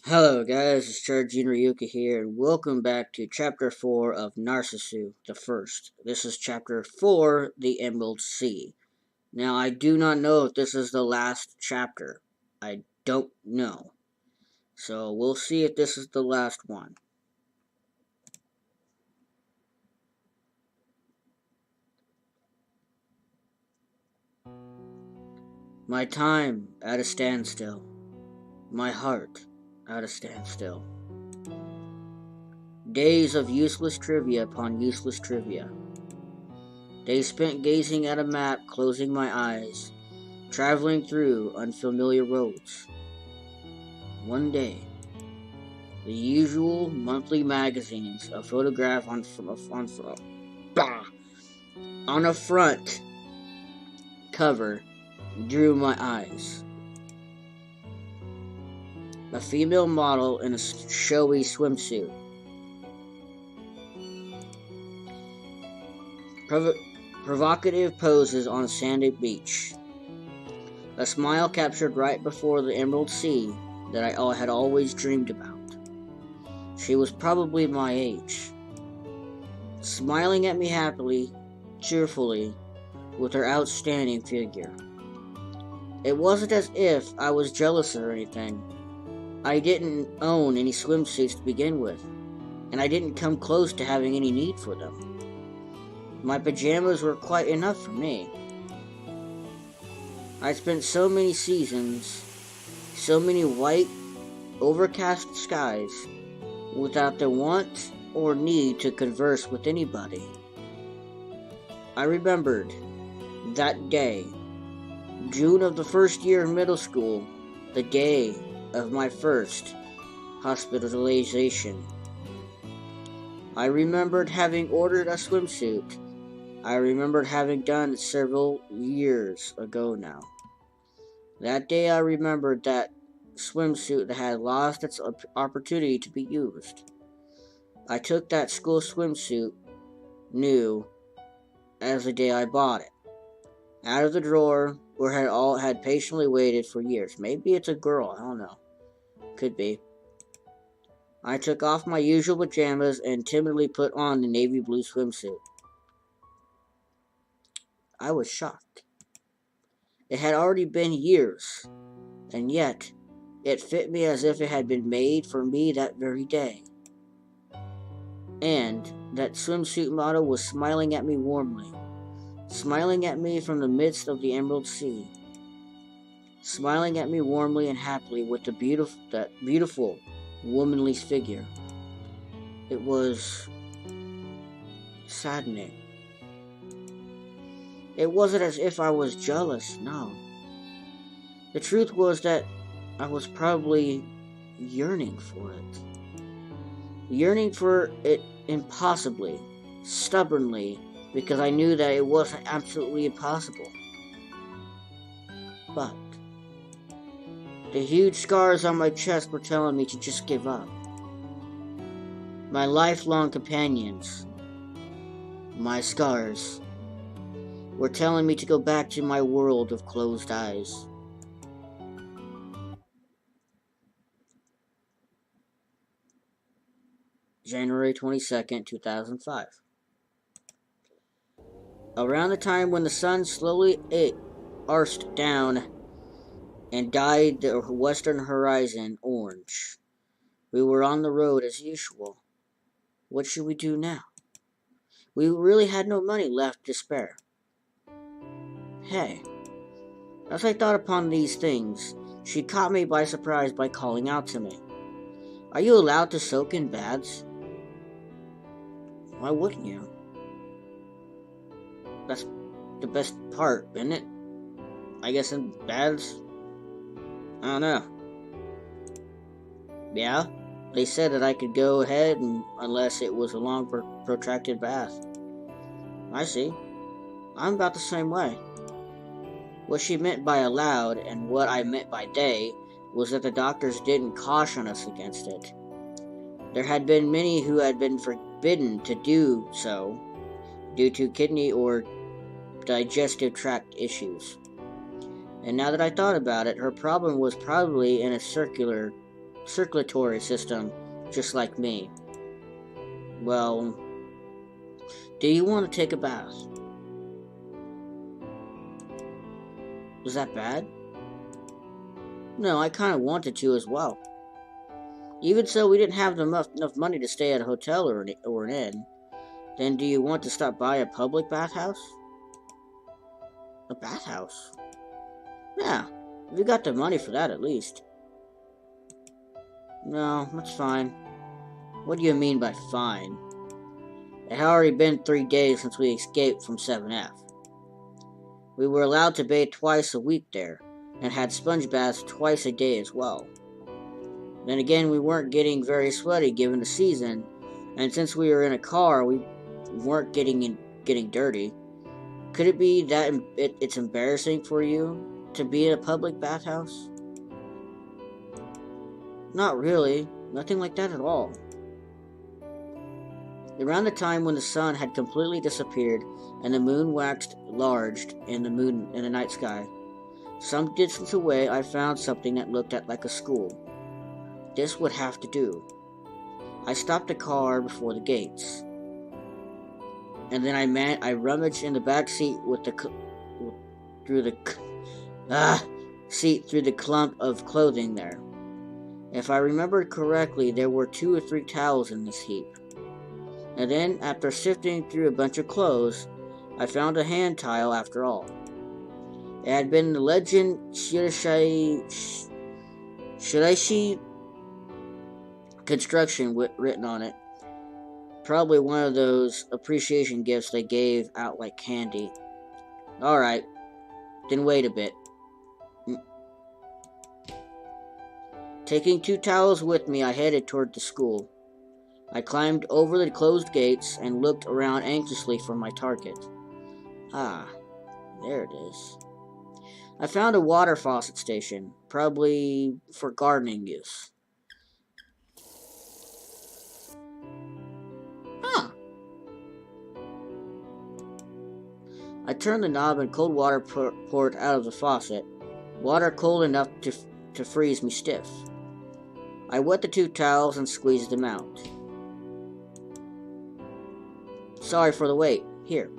Hello guys, it's Charjr Ryuki here, and welcome back to Chapter 4 of Narcissu, the First. This is Chapter 4, the Emerald Sea. Now, I do not know if this is the last chapter. I don't know. So, we'll see if this is the last one. My time at a standstill. My heart at a standstill. Days of useless trivia upon useless trivia. Days spent gazing at a map, closing my eyes, traveling through unfamiliar roads. One day, the usual monthly magazines, a photograph on a front cover drew my eyes. A female model in a showy swimsuit. Provocative poses on a sandy beach. A smile captured right before the Emerald Sea that I had always dreamed about. She was probably my age, smiling at me happily, cheerfully, with her outstanding figure. It wasn't as if I was jealous or anything. I didn't own any swimsuits to begin with, and I didn't come close to having any need for them. My pajamas were quite enough for me. I spent so many seasons, so many white, overcast skies, without the want or need to converse with anybody. I remembered that day, June of the first year in middle school, the day of my first hospitalization. I remembered having ordered a swimsuit. I remembered having done it several years ago now. That day I remembered that swimsuit that had lost its opportunity to be used. I took that school swimsuit, new as the day I bought it, out of the drawer where it all had patiently waited for years. Maybe it's a girl, I don't know. Could be. I took off my usual pajamas and timidly put on the navy blue swimsuit. I was shocked. It had already been years, and yet it fit me as if it had been made for me that very day. And that swimsuit model was smiling at me warmly, smiling at me from the midst of the Emerald Sea, smiling at me warmly and happily with that beautiful, womanly figure. It was saddening. It wasn't as if I was jealous, no. The truth was that I was probably yearning for it. Yearning for it impossibly, stubbornly, because I knew that it wasn't absolutely impossible. But the huge scars on my chest were telling me to just give up. My lifelong companions, my scars, were telling me to go back to my world of closed eyes. January 22nd, 2005. Around the time when the sun slowly arced down and dyed the western horizon orange, we were on the road as usual. What should we do now? We really had no money left to spare. Hey, as I thought upon these things, she caught me by surprise by calling out to me. Are you allowed to soak in baths? Why wouldn't you? That's the best part, isn't it? I guess in baths? I don't know. Yeah, they said that I could go ahead unless it was a long protracted bath. I see. I'm about the same way. What she meant by allowed and what I meant by they was that the doctors didn't caution us against it. There had been many who had been forbidden to do so due to kidney or digestive tract issues. And now that I thought about it, her problem was probably in a circular circulatory system, just like me. Well, do you want to take a bath? Was that bad? No, I kind of wanted to as well. Even so, we didn't have enough money to stay at a hotel or an inn. Then do you want to stop by a public bathhouse? A bathhouse? Yeah, we got the money for that at least. No, that's fine. What do you mean by fine? It had already been 3 days since we escaped from 7F. We were allowed to bathe twice a week there, and had sponge baths twice a day as well. Then again, we weren't getting very sweaty given the season, and since we were in a car, we weren't getting dirty. Could it be that it's embarrassing for you to be in a public bathhouse? Not really. Nothing like that at all. Around the time when the sun had completely disappeared and the moon waxed large in the night sky, some distance away I found something that looked like a school. This would have to do. I stopped the car before the gates, and then I rummaged in the back seat through the clump of clothing there. If I remembered correctly, there were 2 or 3 towels in this heap. And then, after sifting through a bunch of clothes, I found a hand towel after all. It had been the legend Shiraishi construction written on it. Probably one of those appreciation gifts they gave out like candy. Alright, then wait a bit. Taking 2 towels with me, I headed toward the school. I climbed over the closed gates and looked around anxiously for my target. Ah, there it is. I found a water faucet station, probably for gardening use. Huh. I turned the knob and cold water poured out of the faucet, water cold enough to freeze me stiff. I wet the 2 towels and squeezed them out. Sorry for the wait. Here.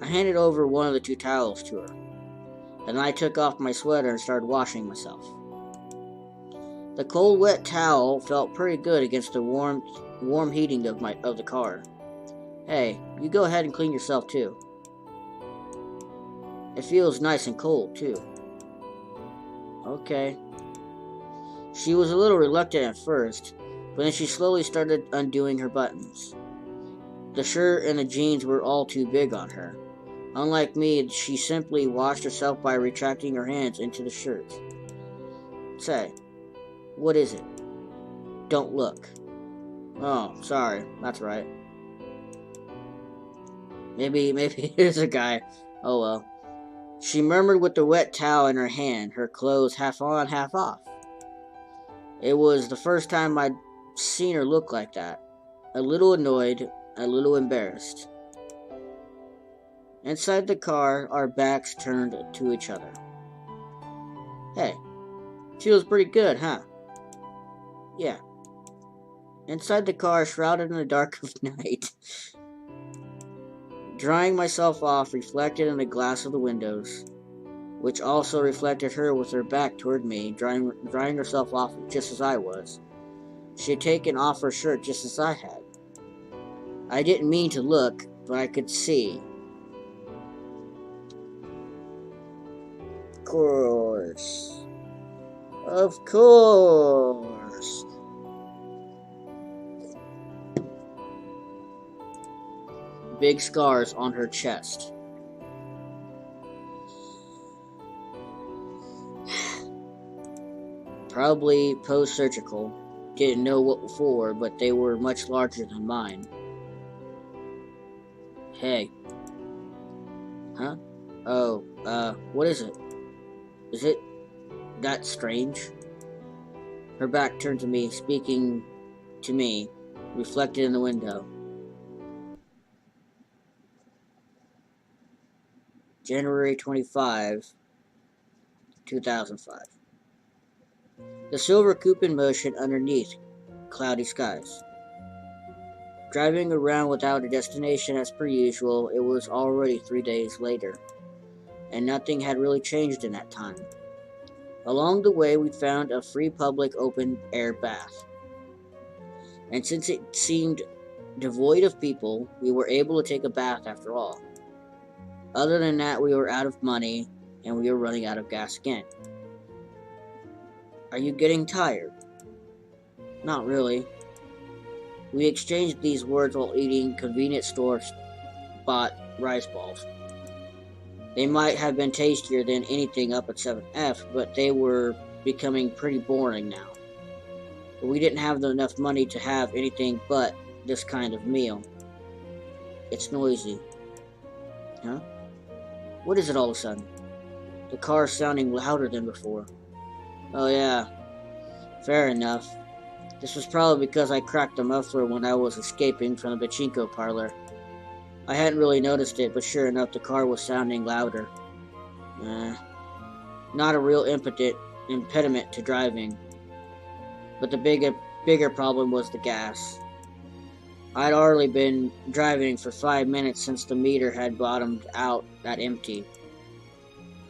I handed over one of the 2 towels to her. Then I took off my sweater and started washing myself. The cold, wet towel felt pretty good against the warm heating of the car. Hey, you go ahead and clean yourself too. It feels nice and cold too. Okay. She was a little reluctant at first, but then she slowly started undoing her buttons. The shirt and the jeans were all too big on her. Unlike me, she simply washed herself by retracting her hands into the shirt. Say, what is it? Don't look. Oh, sorry. That's right. Maybe here's a guy. Oh well. She murmured with the wet towel in her hand, her clothes half on, half off. It was the first time I'd seen her look like that. A little annoyed, a little embarrassed. Inside the car, our backs turned to each other. Hey, feels pretty good, huh? Yeah. Inside the car, shrouded in the dark of night. Drying myself off reflected in the glass of the windows, which also reflected her with her back toward me, drying herself off just as I was. She had taken off her shirt just as I had. I didn't mean to look, but I could see. Of course. Big scars on her chest. Probably post-surgical. Didn't know what for, but they were much larger than mine. Hey. Huh? Oh, what is it? Is it that strange? Her back turned to me, speaking to me, reflected in the window. January 25, 2005. The silver coupe in motion underneath cloudy skies. Driving around without a destination as per usual, it was already 3 days later, and nothing had really changed in that time. Along the way, we found a free public open-air bath, and since it seemed devoid of people, we were able to take a bath after all. Other than that, we were out of money, and we were running out of gas again. Are you getting tired? Not really. We exchanged these words while eating convenience store-bought rice balls. They might have been tastier than anything up at 7F, but they were becoming pretty boring now. But we didn't have enough money to have anything but this kind of meal. It's noisy. Huh? What is it all of a sudden? The car's sounding louder than before. Oh yeah. Fair enough. This was probably because I cracked the muffler when I was escaping from the pachinko parlor. I hadn't really noticed it, but sure enough, the car was sounding louder. Not a real impediment to driving. But the bigger problem was the gas. I'd already been driving for 5 minutes since the meter had bottomed out at empty.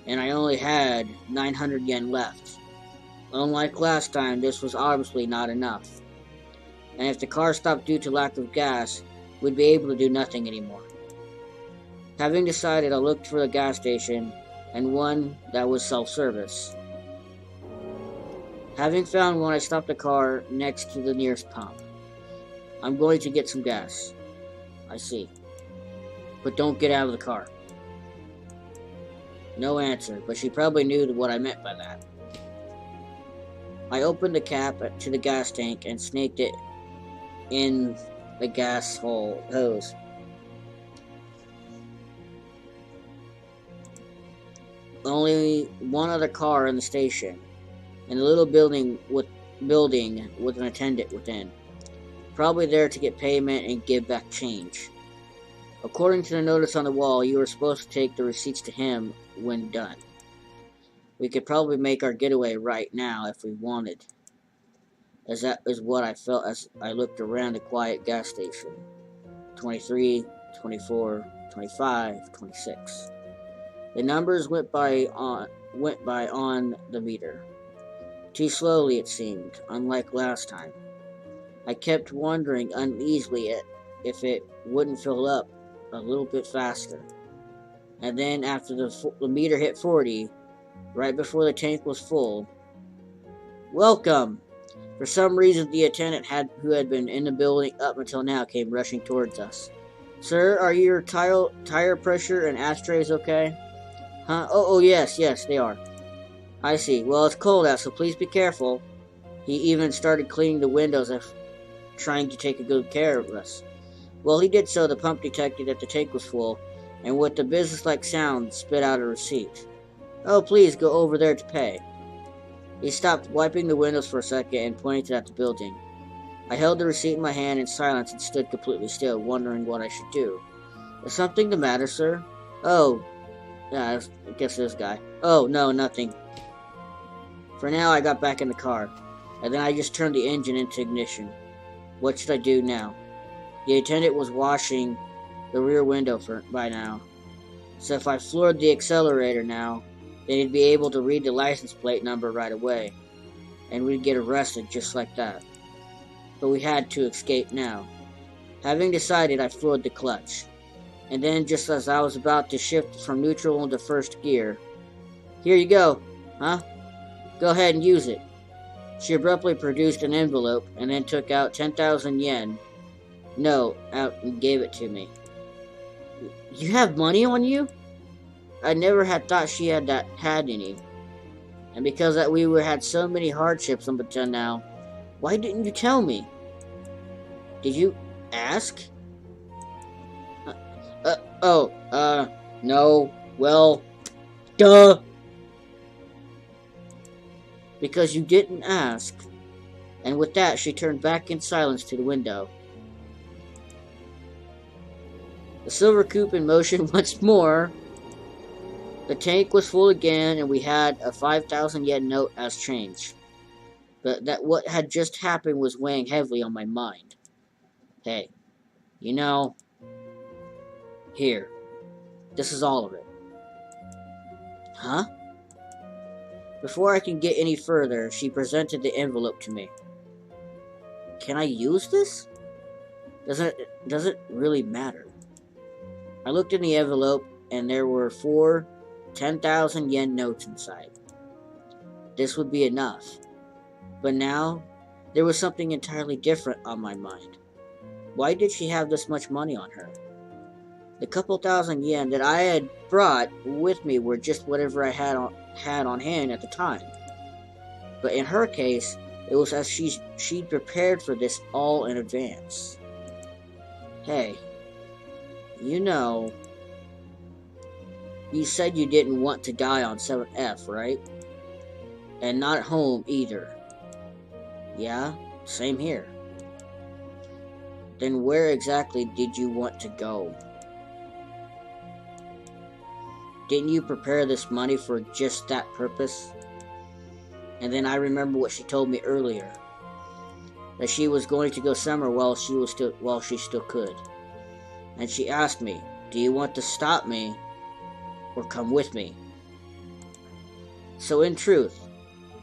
And I only had 900 yen left. Unlike last time, this was obviously not enough. And if the car stopped due to lack of gas, we'd be able to do nothing anymore. Having decided, I looked for a gas station, and one that was self-service. Having found one, I stopped the car next to the nearest pump. I'm going to get some gas. I see. But don't get out of the car. No answer, but she probably knew what I meant by that. I opened the cap to the gas tank and snaked it in the gas hose. Only one other car in the station, and a little building with an attendant within, probably there to get payment and give back change. According to the notice on the wall, you were supposed to take the receipts to him when done. We could probably make our getaway right now if we wanted, as that is what I felt as I looked around the quiet gas station. 23, 24, 25, 26. The numbers went by on the meter. Too slowly, it seemed, unlike last time. I kept wondering uneasily if it wouldn't fill up a little bit faster. And then after the meter hit 40, right before the tank was full, welcome! For some reason, the attendant who had been in the building up until now came rushing towards us. Sir, are your tire pressure and ashtrays okay? Huh? Oh, yes, they are. I see. Well, it's cold out, so please be careful. He even started cleaning the windows and trying to take a good care of us. Well, he did so. The pump detected that the tank was full, and with a businesslike sound, spit out a receipt. Oh, please, go over there to pay. He stopped wiping the windows for a second and pointed at the building. I held the receipt in my hand in silence and stood completely still, wondering what I should do. Is something the matter, sir? Oh, yeah, I guess this guy. Oh, no, nothing. For now, I got back in the car, and then I just turned the engine into ignition. What should I do now? The attendant was washing the rear window by now, so if I floored the accelerator now, then he'd be able to read the license plate number right away, and we'd get arrested just like that. But we had to escape now. Having decided, I floored the clutch, and then just as I was about to shift from neutral into first gear, here you go, huh? Go ahead and use it. She abruptly produced an envelope and then took out 10,000 yen note out and gave it to me. You have money on you? I never had thought she had any. And because that we had so many hardships up until now, why didn't you tell me? Did you ask? No. Well, duh. Because you didn't ask. And with that, she turned back in silence to the window. The silver coupe in motion once more. The tank was full again, and we had a 5,000 yen note as change. but that what had just happened was weighing heavily on my mind. Hey, you know, here, this is all of it. Huh? Before I can get any further, she presented the envelope to me. Can I use this? Does it really matter? I looked in the envelope, and there were 4 10,000 yen notes inside. This would be enough. But now, there was something entirely different on my mind. Why did she have this much money on her? The couple thousand yen that I had brought with me were just whatever I had on hand at the time. But in her case, it was as she'd prepared for this all in advance. Hey, you know, you said you didn't want to die on 7F, right? And not at home either. Yeah, same here. Then where exactly did you want to go? Didn't you prepare this money for just that purpose? And then I remember what she told me earlier. That she was going to go somewhere while she still could. And she asked me, do you want to stop me or come with me? So in truth,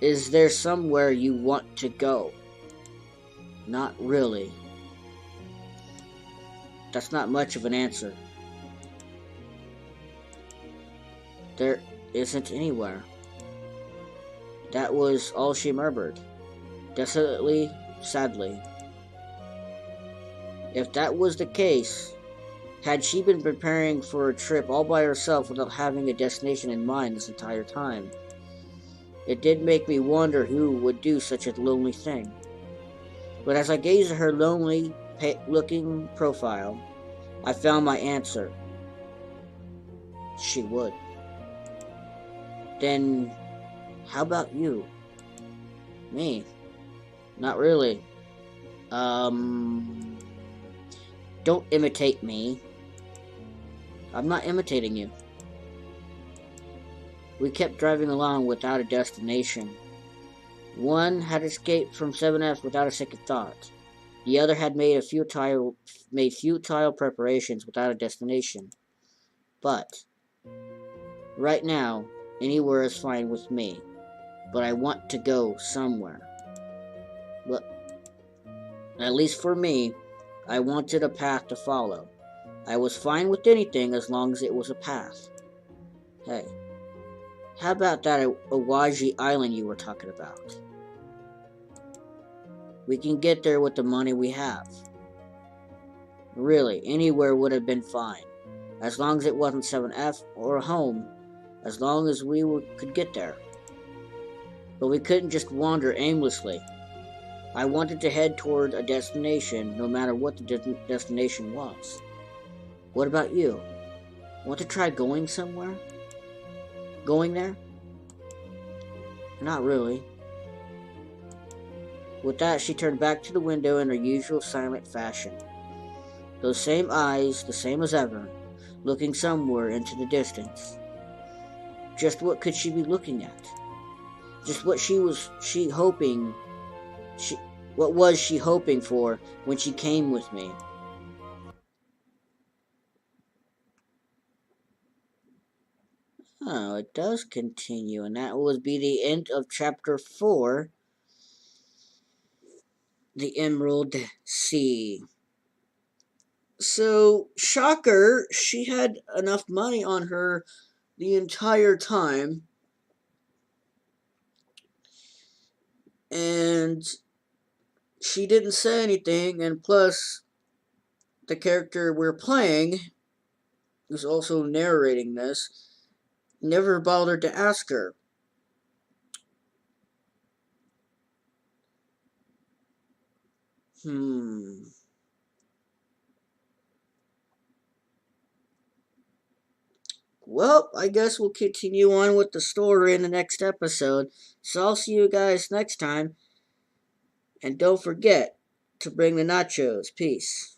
is there somewhere you want to go? Not really. That's not much of an answer. There isn't anywhere. That was all she murmured, desolately, sadly. If that was the case, had she been preparing for a trip all by herself without having a destination in mind this entire time? It did make me wonder who would do such a lonely thing. But as I gazed at her lonely-looking profile, I found my answer. She would. Then, how about you? Me? Not really. Don't imitate me. I'm not imitating you. We kept driving along without a destination. One had escaped from 7F without a second thought. The other had made futile preparations without a destination. But right now, anywhere is fine with me. But I want to go somewhere. But at least for me, I wanted a path to follow. I was fine with anything as long as it was a path. Hey, how about that Awaji Island you were talking about? We can get there with the money we have. Really, anywhere would have been fine. As long as it wasn't 7F or home. As long as we could get there. But we couldn't just wander aimlessly. I wanted to head toward a destination, no matter what the destination was. What about you? Want to try going somewhere? Going there? Not really. With that, she turned back to the window in her usual silent fashion. Those same eyes, the same as ever, looking somewhere into the distance. Just what could she be looking at? Just what was she hoping for when she came with me? Oh, it does continue, and that will be the end of chapter 4, The Emerald Sea. So, shocker, she had enough money on her the entire time. And she didn't say anything, and plus, the character we're playing, who's also narrating this, never bothered to ask her. Well, I guess we'll continue on with the story in the next episode. So I'll see you guys next time. And don't forget to bring the nachos. Peace.